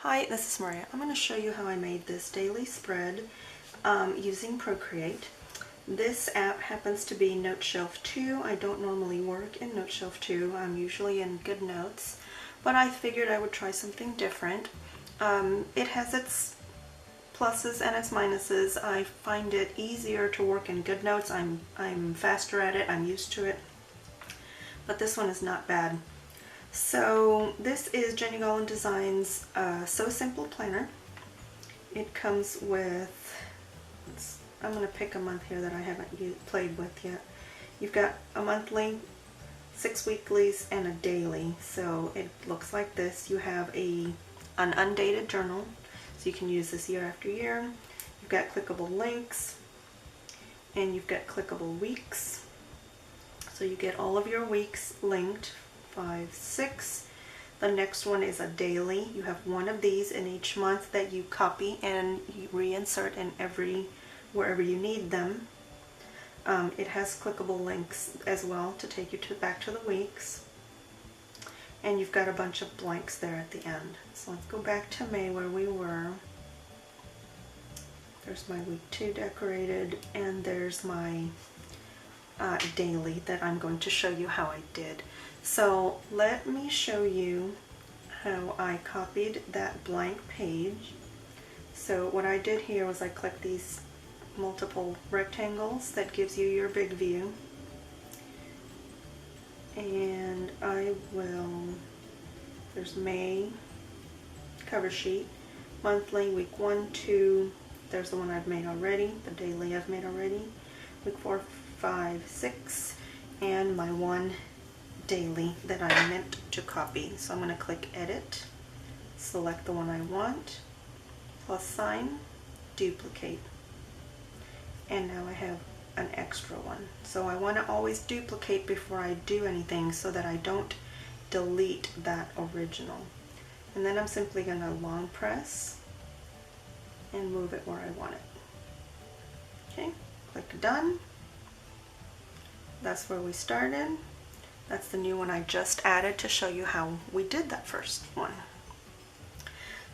Hi, this is Maria. I'm going to show you how I made this daily spread using Procreate. This app happens to be Noteshelf 2. I don't normally work in Noteshelf 2. I'm usually in Goodnotes, but I figured I would try something different. It has its pluses and its minuses. I find it easier to work in Goodnotes. I'm faster at it. I'm used to it. But this one is not bad. So this is Jenny Gollan Designs So Simple Planner. It comes with, I'm going to pick a month here that I haven't played with yet. You've got a monthly, 6 weeklies, and a daily. So it looks like this. You have an undated journal, so you can use this year after year. You've got clickable links, and you've got clickable weeks. So you get all of your weeks linked. 5, 6. The next one is a daily. You have one of these in each month that you copy and you reinsert in wherever you need them. It has clickable links as well to take you back to the weeks. And you've got a bunch of blanks there at the end. So let's go back to May where we were. There's my week 2 decorated, and there's my daily that I'm going to show you how I did. So let me show you how I copied that blank page. So what I did here was I clicked these multiple rectangles that gives you your big view, and there's May cover sheet, monthly, week 1, 2, there's the one I've made already, the daily I've made already, week 4, 5, 6, and my one daily that I meant to copy. So I'm going to click edit, select the one I want, plus sign, duplicate, and now I have an extra one. So I want to always duplicate before I do anything so that I don't delete that original. And then I'm simply going to long press and move it where I want it. Okay, click done. That's where we started. That's the new one I just added to show you how we did that first one.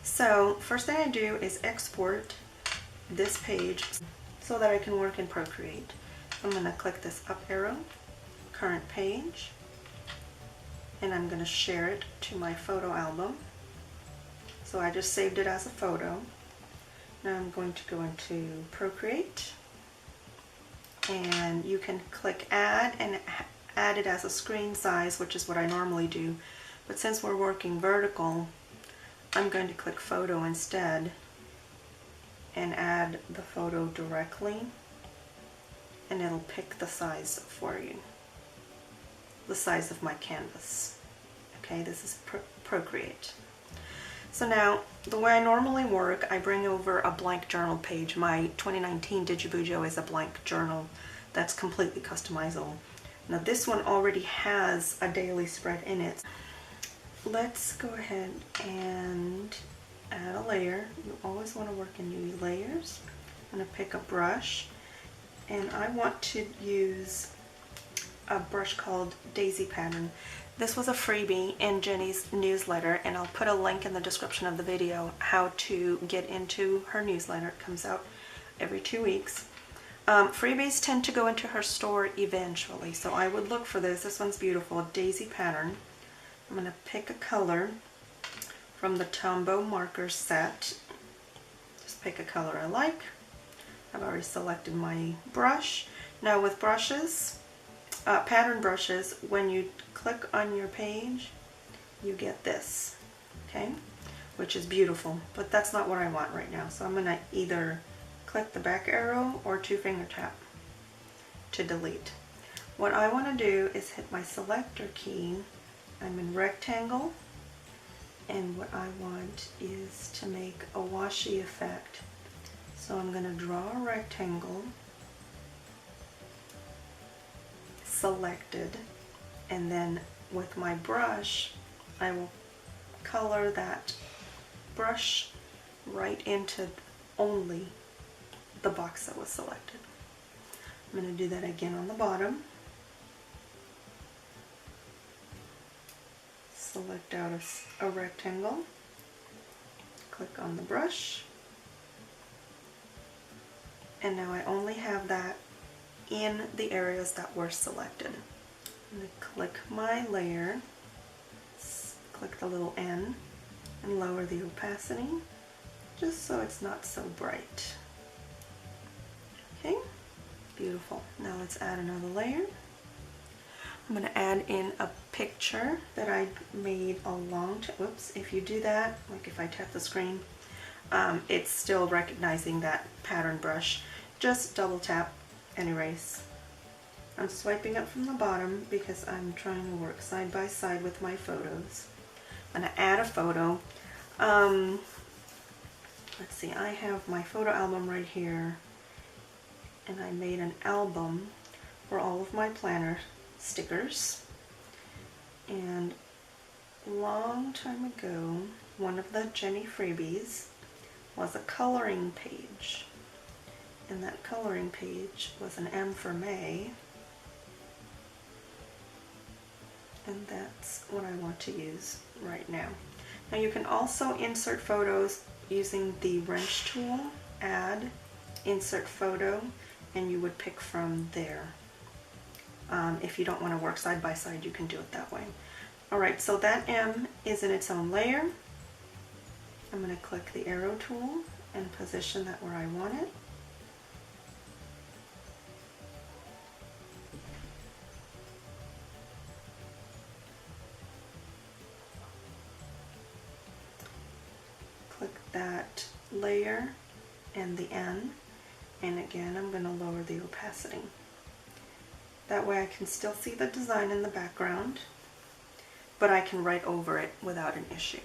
So first thing I do is export this page so that I can work in Procreate. I'm going to click this up arrow, current page, and I'm going to share it to my photo album. So I just saved it as a photo. Now I'm going to go into Procreate, and you can click add and add it as a screen size, which is what I normally do, but since we're working vertical, I'm going to click photo instead and add the photo directly, and it'll pick the size for you, the size of my canvas. Okay, this is Procreate. So now, the way I normally work, I bring over a blank journal page. My 2019 DigiBujo is a blank journal that's completely customizable. Now this one already has a daily spread in it. Let's go ahead and add a layer. You always want to work in new layers. I'm going to pick a brush, and I want to use a brush called Daisy Pattern. This was a freebie in Jenny's newsletter, and I'll put a link in the description of the video how to get into her newsletter. It comes out every 2 weeks. Freebies tend to go into her store eventually, so I would look for this. This one's beautiful, Daisy Pattern. I'm going to pick a color from the Tombow marker set. Just pick a color I like. I've already selected my brush. Now with brushes, pattern brushes, when you click on your page, you get this, okay, which is beautiful, but that's not what I want right now. So I'm going to either click the back arrow or 2-finger tap to delete. What I want to do is hit my selector key. I'm in rectangle, and what I want is to make a washy effect. So I'm going to draw a rectangle, selected, and then with my brush I will color that brush right into only the box that was selected. I'm going to do that again on the bottom. Select out a rectangle, click on the brush. And now I only have that in the areas that were selected. I'm going to click my layer, click the little N, and lower the opacity, just so it's not so bright. Okay, beautiful. Now let's add another layer. I'm going to add in a picture that I made a long time. Whoops, if you do that, like if I tap the screen, it's still recognizing that pattern brush. Just double tap and erase. I'm swiping up from the bottom because I'm trying to work side by side with my photos. I'm going to add a photo. Let's see, I have my photo album right here, and I made an album for all of my planner stickers. And a long time ago, one of the Jenny freebies was a coloring page. And that coloring page was an M for May. And that's what I want to use right now. Now you can also insert photos using the wrench tool, add, insert photo, and you would pick from there. If you don't want to work side by side, you can do it that way. Alright, so that M is in its own layer. I'm going to click the arrow tool and position that where I want it. Click that layer and the N, and again I'm going to lower the opacity. That way I can still see the design in the background, but I can write over it without an issue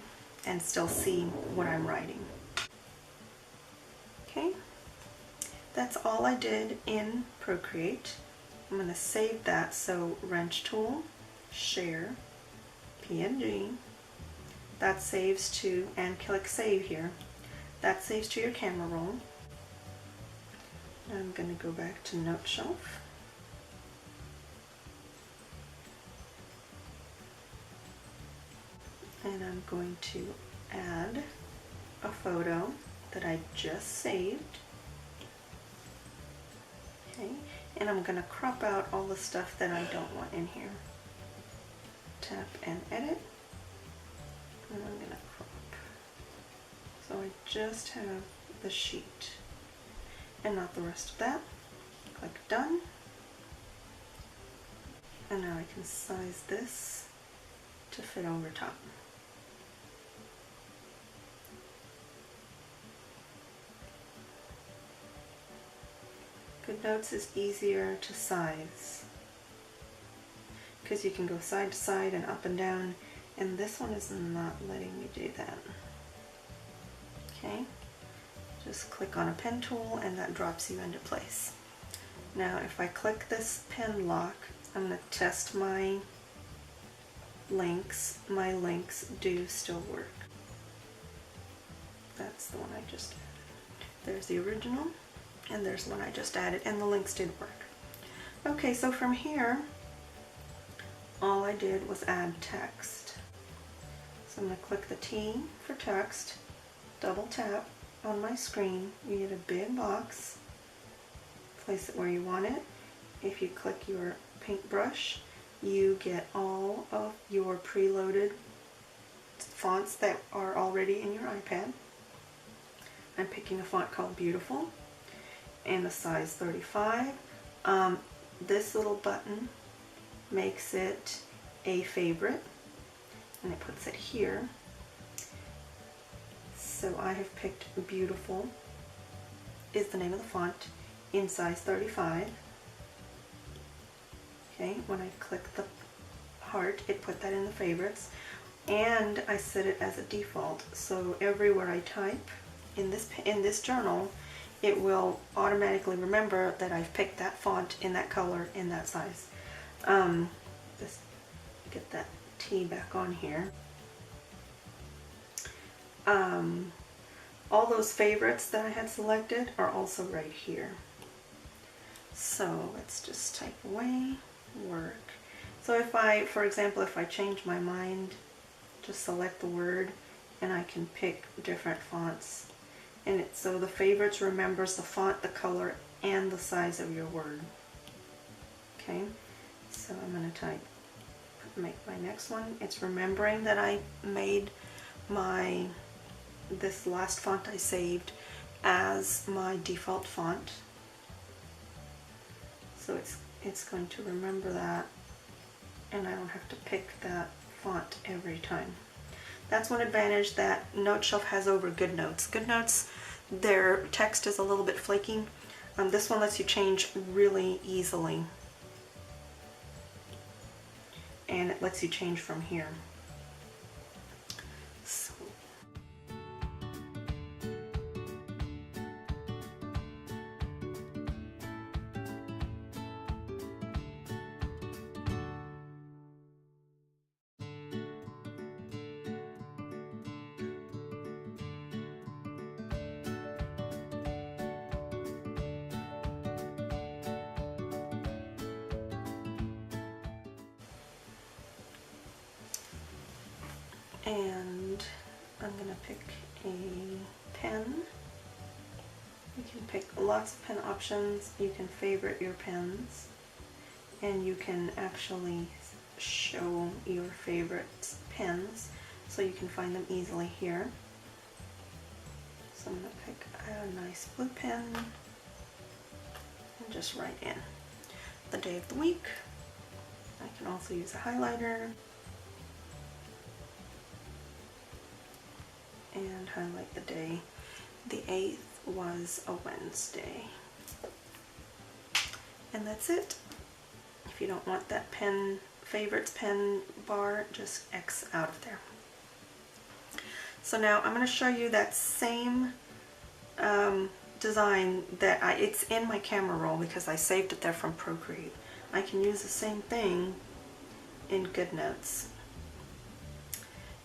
and still see what I'm writing. Okay, that's all I did in Procreate. I'm going to save that, so wrench tool, share, PNG, that saves to, and click save here. That saves to your camera roll. I'm going to go back to Noteshelf. And I'm going to add a photo that I just saved. Okay, and I'm going to crop out all the stuff that I don't want in here. Tap and edit. And I'm going to crop. So I just have the sheet and not the rest of that. Click done. And now I can size this to fit over top. Goodnotes is easier to size because you can go side to side and up and down, and this one is not letting me do that. Okay, just click on a pen tool and that drops you into place. Now if I click this pen lock, I'm going to test my links. My links do still work. That's the one I just added. There's the original. And there's one I just added, and the links did work. Okay, so from here, all I did was add text. So I'm going to click the T for text, double tap on my screen. You get a big box, place it where you want it. If you click your paintbrush, you get all of your preloaded fonts that are already in your iPad. I'm picking a font called Beautiful, and a size 35. This little button makes it a favorite, and it puts it here. So I have picked Beautiful is the name of the font in size 35. Okay, when I click the heart, it put that in the favorites, and I set it as a default. So everywhere I type in this journal, it will automatically remember that I've picked that font in that color in that size. Just get that T back on here. All those favorites that I had selected are also right here. So let's just type away, work. So if I, for example, if I change my mind, just select the word and I can pick different fonts. And so the favorites remembers the font, the color, and the size of your word. Okay, so I'm going to make my next one. It's remembering that I made this last font I saved as my default font. So it's going to remember that, and I don't have to pick that font every time. That's one advantage that Noteshelf has over Goodnotes. Goodnotes, their text is a little bit flaky. This one lets you change really easily. And it lets you change from here. So. And I'm going to pick a pen. You can pick lots of pen options. You can favorite your pens, and you can actually show your favorite pens so you can find them easily here. So I'm going to pick a nice blue pen and just write in the day of the week. I can also use a highlighter and highlight the day. The 8th was a Wednesday. And that's it. If you don't want that pen, favorites pen bar, just X out of there. So now I'm going to show you that same design that it's in my camera roll because I saved it there from Procreate. I can use the same thing in Goodnotes.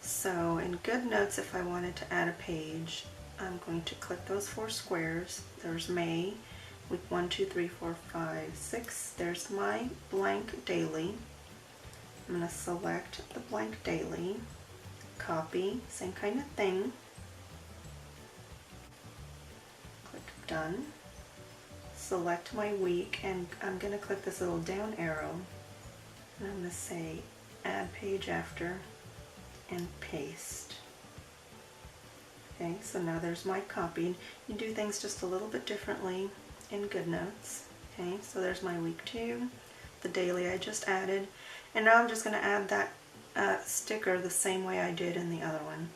So in Goodnotes, if I wanted to add a page, I'm going to click those 4 squares. There's May, week 1, 2, 3, 4, 5, 6. There's my blank daily. I'm going to select the blank daily, copy, same kind of thing. Click done. Select my week, and I'm going to click this little down arrow, and I'm going to say add page after, and paste. Okay, so now there's my copied. You do things just a little bit differently in Goodnotes. Okay, so there's my week 2, the daily I just added, and now I'm just going to add that sticker the same way I did in the other one.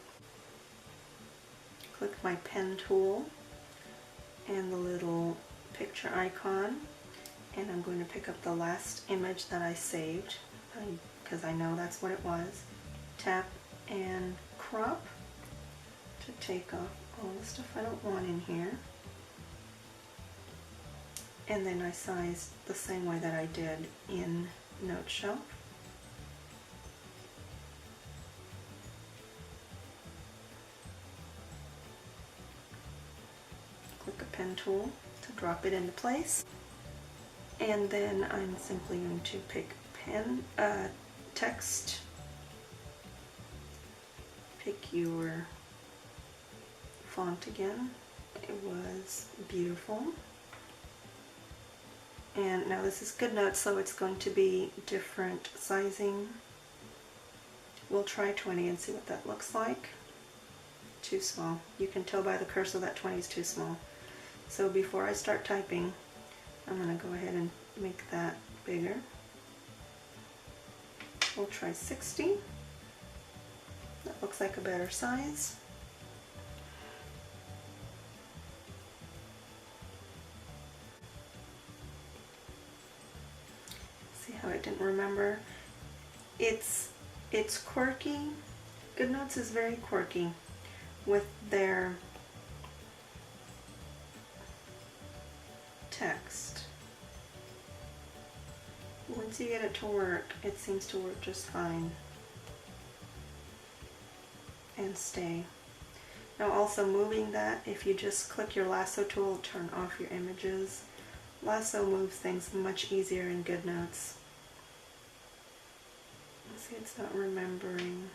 Click my pen tool and the little picture icon, and I'm going to pick up the last image that I saved because I know that's what it was. Tap and crop to take off all the stuff I don't want in here. And then I sized the same way that I did in Noteshelf. Click a pen tool to drop it into place. And then I'm simply going to pick pen, text. Pick your font again. It was beautiful. And now this is Goodnotes, so it's going to be different sizing. We'll try 20 and see what that looks like. Too small. You can tell by the cursor that 20 is too small. So before I start typing, I'm going to go ahead and make that bigger. We'll try 60. That looks like a better size. See how I didn't remember? It's quirky. Goodnotes is very quirky with their text. Once you get it to work, it seems to work just fine. And stay. Now also moving that, if you just click your lasso tool, turn off your images. Lasso moves things much easier in Goodnotes. See, it's not remembering.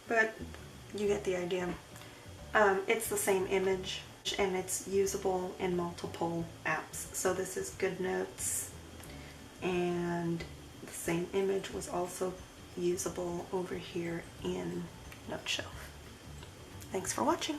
but you get the idea. It's the same image and it's usable in multiple apps. So this is Goodnotes, and the same image was also usable over here in Noteshelf. Thanks for watching.